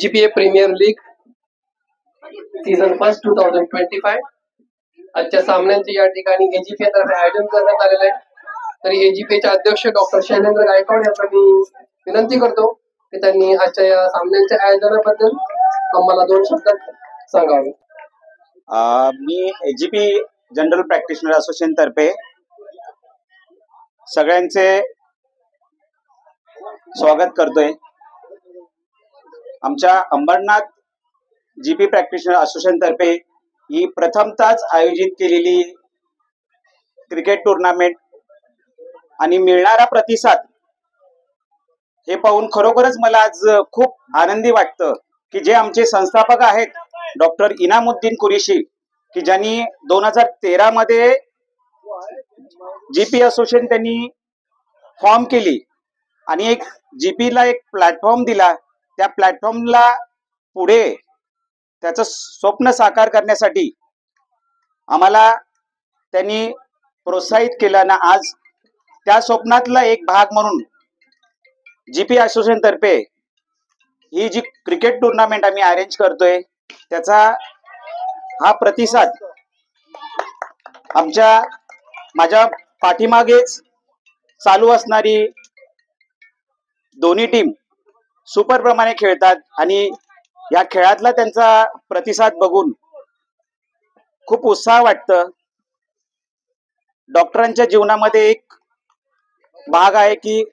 AGPA premier league season first 2025 आजच्या सामन्यांचे या ठिकाणी AGPA तर्फे आयोजन करण्यात आलेले आहे. तरी AGPA चे अध्यक्ष डॉक्टर शैलेंद्र गायकवाड यांना मी विनंती करतो की त्यांनी आजच्या या सामन्यांच्या आयोजनाबद्दल आम्हाला 2 शब्द सांगावे. मी AGP जनरल प्रॅक्टिशनर असोसिएशन तर्फे सगळ्यांचे स्वागत करतोय. आमच्या अंबरनाथ GP प्रॅक्टिशनर असोसिएशन तर्फे ही प्रथमतःच आयोजित केलेली क्रिकेट टुर्नामेंट आणि मिळणारा प्रतिसाद हे पाहून खरोखरच मला आज खूप आनंदी वाटतं की जे आमचे संस्थापक आहेत डॉक्टर इनामुद्दीन कुरेशी की ज्यांनी 2013 मध्ये GP असोसिएशन त्यांनी फॉर्म केली आणि एक GP ला एक प्लॅटफॉर्म दिला. त्या प्लॅटफॉर्मला पुढे त्याचं स्वप्न साकार करण्यासाठी आम्हाला त्यांनी प्रोत्साहित केलं ना. आज त्या स्वप्नातला एक भाग म्हणून GP असोसिएशन तर्फे ही जी क्रिकेट टुर्नामेंट आम्ही अरेंज करतोय त्याचा हा प्रतिसाद माझ्या पाठीमागेच चालू असणारी दोन्ही टीम सुपर प्रमाणे खेळतात आणि या खेळातला त्यांचा प्रतिसाद बघून खूप उत्साह वाटतं. डॉक्टरांच्या जीवनामध्ये एक भाग आहे की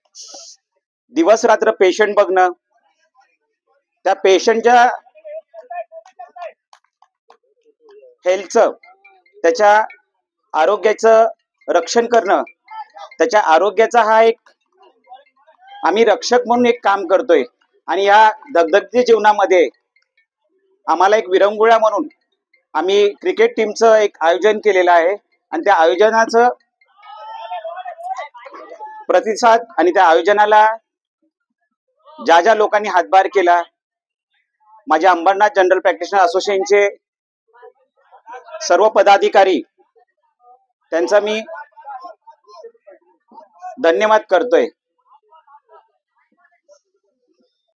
दिवस रात्र पेशंट बघणं, त्या पेशंटच्या हेल्थचं त्याच्या आरोग्याचं रक्षण करणं, त्याच्या आरोग्याचा हा एक आम्ही रक्षक म्हणून एक काम करतोय. आणि या दगदगीच्या जीवनामध्ये आम्हाला एक विरंगुळा म्हणून आम्ही क्रिकेट टीमचं एक आयोजन केलेलं आहे आणि त्या आयोजनाचं प्रतिसाद आणि त्या आयोजनाला ज्या ज्या लोकांनी हातभार केला, माझ्या अंबरनाथ जनरल प्रॅक्टिशनर असोसिएशनचे सर्व पदाधिकारी त्यांचा मी धन्यवाद करतोय.